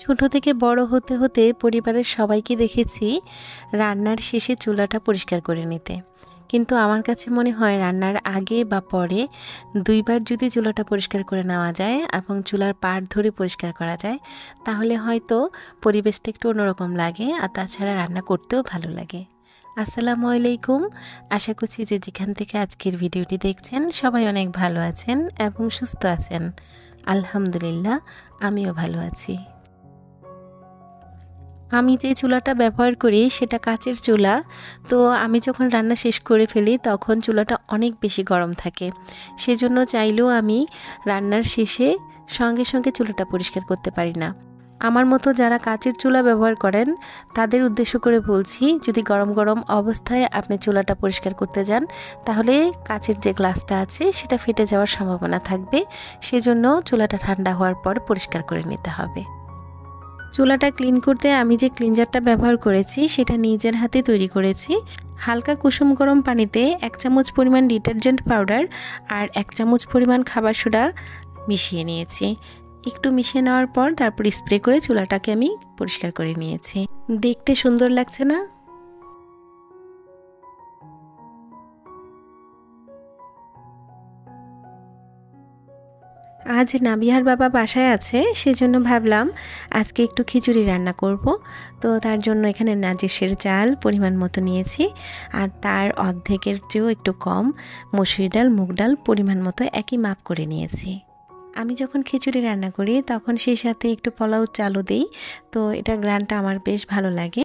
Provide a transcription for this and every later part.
ছোট থেকে বড় হতে হতে পরিবারের সবাইকে দেখেছি রান্নার শেষে চুলাটা পরিষ্কার করে নিতে। কিন্তু আমার কাছে মনে হয় রান্নার আগে বা পরে দুইবার যদি চুলাটা পরিষ্কার করে নেওয়া যায় এবং চুলার পাড় ধরে পরিষ্কার করা যায় তাহলে হয়তো পরিবেশটা একটু অন্যরকম লাগে, আর তাছাড়া রান্না করতেও ভালো লাগে। আসসালামু আলাইকুম। আশা করছি যে যেখান থেকে আজকের ভিডিওটি দেখছেন সবাই অনেক ভালো আছেন এবং সুস্থ আছেন। আলহামদুলিল্লাহ, আমিও ভালো আছি। আমি যে চুলাটা ব্যবহার করি সেটা কাচের চুলা। তো আমি যখন রান্না শেষ করে ফেলি তখন চুলাটা অনেক বেশি গরম থাকে, সেজন্য চাইলেও আমি রান্নার শেষে সঙ্গে সঙ্গে চুলাটা পরিষ্কার করতে পারি না। আমার মতো যারা কাচের চুলা ব্যবহার করেন তাদের উদ্দেশ্য করে বলছি, যদি গরম গরম অবস্থায় আপনি চুলাটা পরিষ্কার করতে যান তাহলে কাচের যে গ্লাসটা আছে সেটা ফেটে যাওয়ার সম্ভাবনা থাকবে, সেজন্য চুলাটা ঠান্ডা হওয়ার পর পরিষ্কার করে নিতে হবে। চুলাটা ক্লিন করতে আমি যে ক্লিনজারটা ব্যবহার করেছি সেটা নিজের হাতে তৈরি করেছি। হালকা কুসুম গরম পানিতে 1 চামচ পরিমাণ ডিটারজেন্ট পাউডার আর 1 চামচ পরিমাণ খাবার সোডা মিশিয়ে নিয়েছি। একটু মিশিয়ে নেওয়ার পর তারপর স্প্রে করে চুলাটাকে আমি পরিষ্কার করে নিয়েছি। দেখতে সুন্দর লাগছে না? আজ নাবিহার বাবা বাসায় আছে, সেজন্য ভাবলাম আজকে একটু খিচুড়ি রান্না করব। তো তার জন্য এখানে নাজিসের চাল পরিমাণ মতো নিয়েছি, আর তার অর্ধেকের চেয়েও একটু কম মসুরি ডাল, মুগ ডাল পরিমাণ মতো একই মাপ করে নিয়েছি। আমি যখন খিচুড়ি রান্না করি তখন সেই সাথে একটু পোলাও চালও দিই, তো এটার গ্রানটা আমার বেশ ভালো লাগে।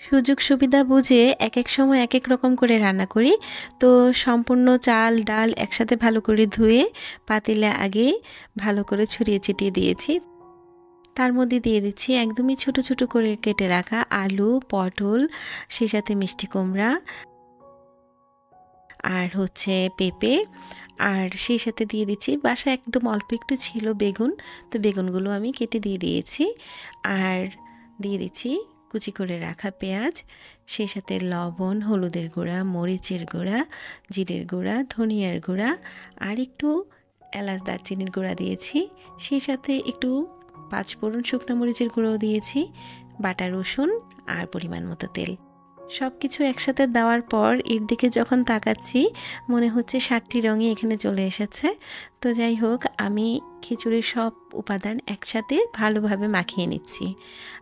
সুযোগ সুবিধা বুঝে এক এক সময় এক এক রকম করে রান্না করি। তো সম্পূর্ণ চাল ডাল একসাথে ভালো করে ধুয়ে পাতিলে আগে ভালো করে ছড়িয়ে ছিটিয়ে দিয়েছি। তার মধ্যে দিয়ে দিচ্ছি একদমই ছোট ছোট করে কেটে রাখা আলু, পটল, সেই সাথে মিষ্টি কুমড়া আর পেঁপে, আর সেই সাথে দিয়ে দিচ্ছি বাসায় একদম অল্প একটু ছিল বেগুন, তো বেগুনগুলো আমি কেটে দিয়ে দিয়েছি। আর দিয়ে দিচ্ছি কুচি করে রাখা পেঁয়াজ, সেই সাথে লবণ, হলুদের গুঁড়া, মরিচের গুঁড়া, জিরের গুঁড়া, ধনিয়ার গুঁড়া আর একটু এলাচ দারচিনির গুঁড়া দিয়েছি। সেই সাথে একটু 5 ফোড়ন শুকনো মরিচের গুঁড়োও দিয়েছি, বাটা রসুন আর পরিমাণ মতো তেল। সব কিছু একসাথে দেওয়ার পর এর দিকে যখন তাকাচ্ছি মনে হচ্ছে 7টি রঙই এখানে চলে এসেছে। তো যাই হোক, আমি খিচুড়ির সব উপাদান একসাথে ভালোভাবে মাখিয়ে নিচ্ছি।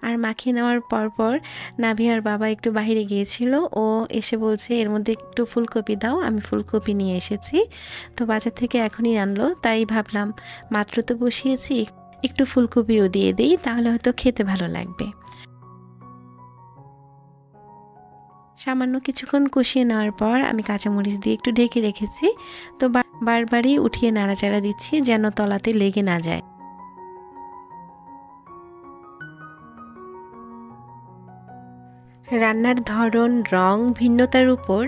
আর মাখিয়ে নেওয়ার পর নাভিয়ার বাবা একটু বাইরে গিয়েছিল, ও এসে বলছে এর মধ্যে একটু ফুলকপি দাও। আমি ফুলকপি নিয়ে এসেছি, তো বাজার থেকে এখনই আনলো, তাই ভাবলাম মাত্র তো বসিয়েছি একটু ফুলকপিও দিয়ে দিই, তাহলে হয়তো খেতে ভালো লাগবে। সামান্য কিছুক্ষণ কষিয়ে নেওয়ার পর আমি কাঁচামরিচ দিয়ে একটু ঢেকে রেখেছি। তো বারবারই উঠিয়ে নাড়াচাড়া দিচ্ছি যেন তলাতে লেগে না যায়। রান্নার ধরন, রং, ভিন্নতার উপর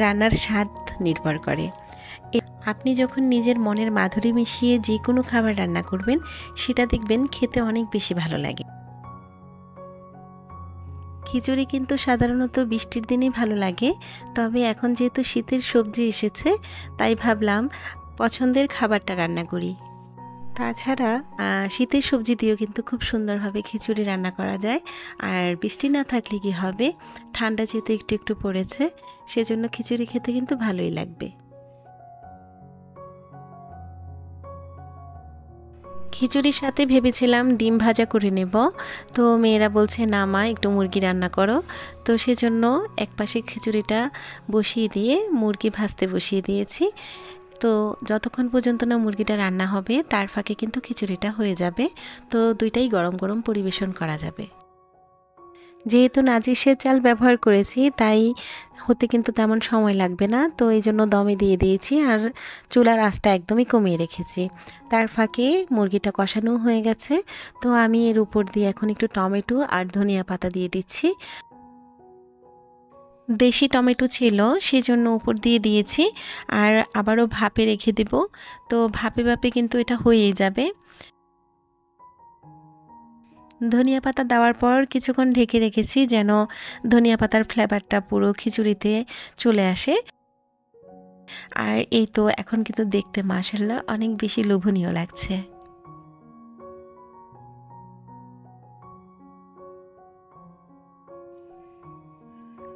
রান্নার স্বাদ নির্ভর করে। আপনি যখন নিজের মনের মাধুরী মিশিয়ে যে কোনো খাবার রান্না করবেন সেটা দেখবেন খেতে অনেক বেশি ভালো লাগে। খিচুড়ি কিন্তু সাধারণত বৃষ্টির দিনেই ভালো লাগে, তবে এখন যেহেতু শীতের সবজি এসেছে তাই ভাবলাম পছন্দের খাবারটা রান্না করি। তাছাড়া শীতের সবজি দিয়েও কিন্তু খুব সুন্দরভাবে খিচুড়ি রান্না করা যায়। আর বৃষ্টি না থাকলে কি হবে, ঠান্ডা যেহেতু একটু একটু পড়েছে সেজন্য খিচুড়ি খেতে কিন্তু ভালোই লাগবে। খিচুড়ির সাথে ভেবেছিলাম ডিম ভাজা করে নেব, তো মেয়েরা বলছে না মা একটু মুরগি রান্না করো। তো সেজন্য একপাশে খিচুড়িটা বসিয়ে দিয়ে মুরগি ভাজতে বসিয়ে দিয়েছি। তো যতক্ষণ পর্যন্ত না মুরগিটা রান্না হবে তার ফাঁকে কিন্তু খিচুড়িটা হয়ে যাবে, তো দুইটাই গরম গরম পরিবেশন করা যাবে। যেহেতু নাজিসের চাল ব্যবহার করেছি তাই হতে কিন্তু তেমন সময় লাগবে না, তো এই জন্য দমে দিয়ে দিয়েছি আর চুলার আঁচটা একদমই কমিয়ে রেখেছি। তার ফাঁকে মুরগিটা কষানো হয়ে গেছে, তো আমি এর উপর দিয়ে এখন একটু টমেটো আর ধনিয়া পাতা দিয়ে দিচ্ছি। দেশি টমেটো ছিল সেজন্য উপর দিয়ে দিয়েছি, আর আবারও ভাপে রেখে দেব। তো ভাপে ভাপে কিন্তু এটা হয়েই যাবে। ধনিয়া পাতা দেওয়ার পর কিছুক্ষণ ঢেকে রেখেছি যেন ধনিয়া পাতার ফ্লেভারটা পুরো খিচুড়িতে চলে আসে। আর এই তো এখন কিন্তু দেখতে মাশাআল্লাহ অনেক বেশি লোভনীয় লাগছে।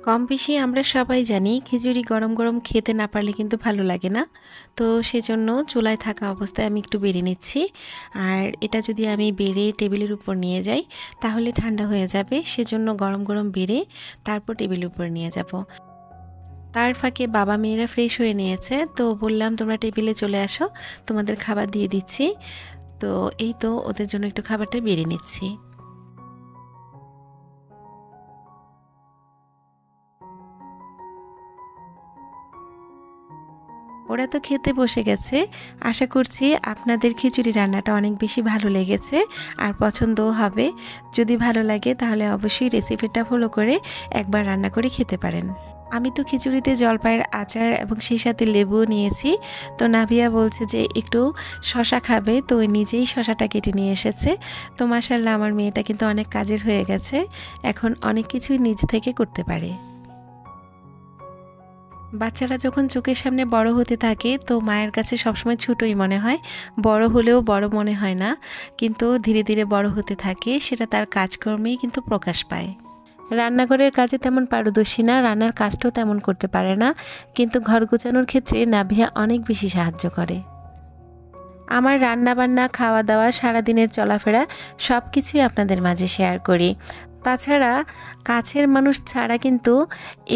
কম বেশি আমরা সবাই জানি খিচুড়ি গরম গরম খেতে না পারলে কিন্তু ভালো লাগে না। তো সেজন্য চুলায় থাকা অবস্থায় আমি একটু বেড়ে নিচ্ছি। আর এটা যদি আমি বেড়ে টেবিলের উপর নিয়ে যাই তাহলে ঠান্ডা হয়ে যাবে, সেজন্য গরম গরম বেড়ে তারপর টেবিলের উপর নিয়ে যাব। তার ফাঁকে বাবা মেয়েরা ফ্রেশ হয়ে নিয়েছে, তো বললাম তোমরা টেবিলে চলে আসো, তোমাদের খাবার দিয়ে দিচ্ছি। তো এই তো ওদের জন্য একটু খাবারটা বেড়ে নিচ্ছি। ওরা তো খেতে বসে গেছে। আশা করছি আপনাদের খিচুড়ি রান্নাটা অনেক বেশি ভালো লেগেছে আর পছন্দও হবে। যদি ভালো লাগে তাহলে অবশ্যই রেসিপিটা ফলো করে একবার রান্না করে খেতে পারেন। আমি তো খিচুড়িতে জলপাইয়ের আচার এবং সেই সাথে লেবুও নিয়েছি। তো নাভিয়া বলছে যে একটু শশা খাবে, তো ওই নিজেই শশাটা কেটে নিয়ে এসেছে। তো মাশাআল্লাহ আমার মেয়েটা কিন্তু অনেক কাজের হয়ে গেছে, এখন অনেক কিছুই নিজ থেকে করতে পারে। বাচ্চারা যখন চোখের সামনে বড় হতে থাকে তো মায়ের কাছে সবসময় ছোটই মনে হয়, বড় হলেও বড় মনে হয় না। কিন্তু ধীরে ধীরে বড় হতে থাকে, সেটা তার কাজকর্মেই কিন্তু প্রকাশ পায়। রান্নাঘরের কাজে তেমন পারদর্শী না, রান্নার কাজটাও তেমন করতে পারে না, কিন্তু ঘর গোছানোর ক্ষেত্রে নাভিয়া অনেক বেশি সাহায্য করে। আমার রান্নাবান্না, খাওয়া দাওয়া, সারাদিনের চলাফেরা সব কিছুই আপনাদের মাঝে শেয়ার করি। তাছাড়া কাছের মানুষ ছাড়া কিন্তু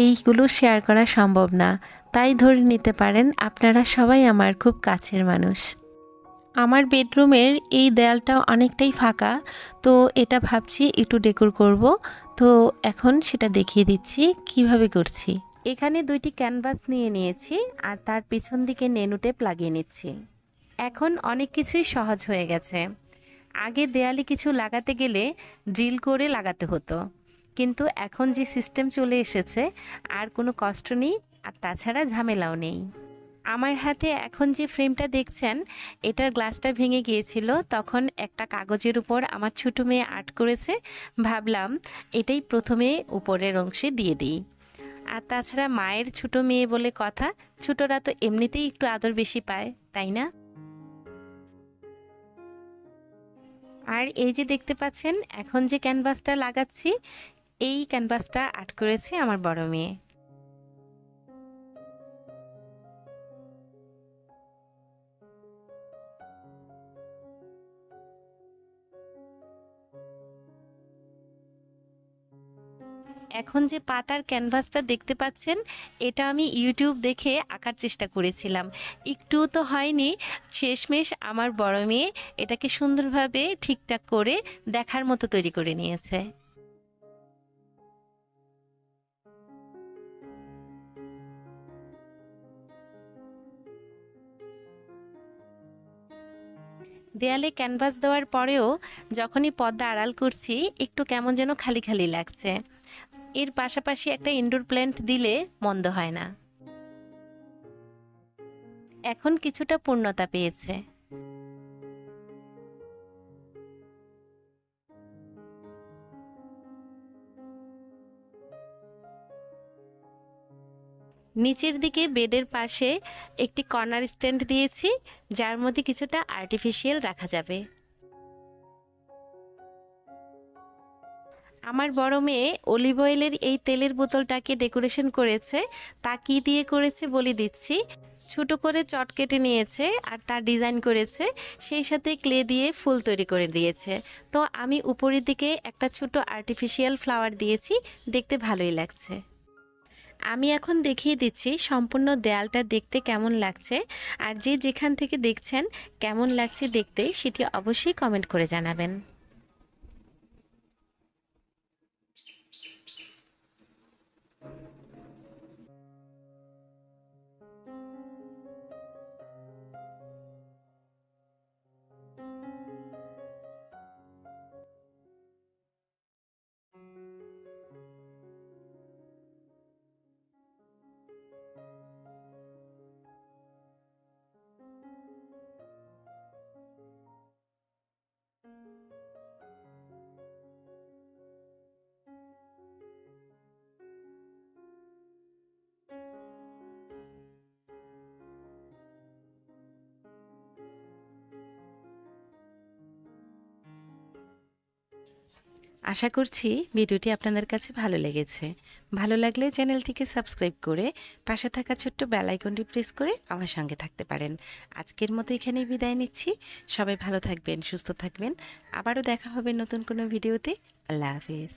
এইগুলো শেয়ার করা সম্ভব না। তাই ধরে নিতে পারেন আপনারা সবাই আমার খুব কাছের মানুষ। আমার বেডরুমের এই দেয়ালটা অনেকটাই ফাঁকা, তো এটা ভাবছি একটু ডেকোর করব। তো এখন সেটা দেখিয়ে দিচ্ছি কিভাবে করছি। এখানে দুইটি ক্যানভাস নিয়ে নিয়েছি আর তার পিছন দিকে নেনু টেপ লাগিয়ে নিচ্ছি। এখন অনেক কিছুই সহজ হয়ে গেছে। আগে দেয়ালে কিছু লাগাতে গেলে ড্রিল করে লাগাতে হতো, কিন্তু এখন যে সিস্টেম চলে এসেছে আর কোনো কষ্ট নেই, আর তাছাড়া ঝামেলাও নেই। আমার হাতে এখন যে ফ্রেমটা দেখছেন, এটার গ্লাসটা ভেঙে গিয়েছিল, তখন একটা কাগজের উপর আমার ছোটো মেয়ে আর্ট করেছে। ভাবলাম এটাই প্রথমে উপরের অংশে দিয়ে দিই। আর তাছাড়া মায়ের ছোটো মেয়ে বলে কথা, ছোটরা তো এমনিতেই একটু আদর বেশি পায়, তাই না? আর এই যে দেখতে পাচ্ছেন এখন যে ক্যানভাসটা লাগাচ্ছি, এই ক্যানভাসটা আর্ট করেছে আমার বড় মেয়ে। এখন যে পাতার ক্যানভাসটা দেখতে পাচ্ছেন, এটা আমি ইউটিউব দেখে আঁকার চেষ্টা করেছিলাম, একটু তো হয়নি। শেষমেশ আমার বড় মেয়ে এটাকে সুন্দরভাবে ঠিকঠাক করে দেখার মতো তৈরি করে নিয়েছে। দেয়ালে ক্যানভাস দেওয়ার পরেও যখনই পর্দা আড়াল করছি একটু কেমন যেন খালি খালি লাগছে। এর পাশাপাশি একটা ইনডোর প্ল্যান্ট দিলে মন্দ হয় না। এখন কিছুটা পূর্ণতা পেয়েছে। নিচের দিকে বেডের পাশে একটি কর্নার স্ট্যান্ড দিয়েছি, যার মধ্যে কিছুটা আর্টিফিশিয়াল রাখা যাবে। আমার বড় মেয়ে অলিভ অয়েলের এই তেলের বোতলটাকে ডেকোরেশন করেছে। তা কি দিয়ে করেছে বলে দিচ্ছি। ছোট করে চট কেটে নিয়েছে আর তার ডিজাইন করেছে, সেই সাথে ক্লে দিয়ে ফুল তৈরি করে দিয়েছে। তো আমি উপরের দিকে একটা ছোট আর্টিফিশিয়াল ফ্লাওয়ার দিয়েছি, দেখতে ভালোই লাগছে। আমি এখন দেখিয়ে দিচ্ছি সম্পূর্ণ দেয়ালটা দেখতে কেমন লাগছে। আর যে যেখান থেকে দেখছেন কেমন লাগছে দেখতে, সেটি অবশ্যই কমেন্ট করে জানাবেন। আশা করছি ভিডিওটি আপনাদের কাছে ভালো লেগেছে। ভালো লাগলে চ্যানেলটিকে সাবস্ক্রাইব করে পাশে থাকা ছোট্ট বেল আইকনটি প্রেস করে আমার সঙ্গে থাকতে পারেন। আজকের মতো এখানেই বিদায় নিচ্ছি। সবাই ভালো থাকবেন, সুস্থ থাকবেন। আবারও দেখা হবে নতুন কোনো ভিডিওতে। আল্লাহ হাফেজ।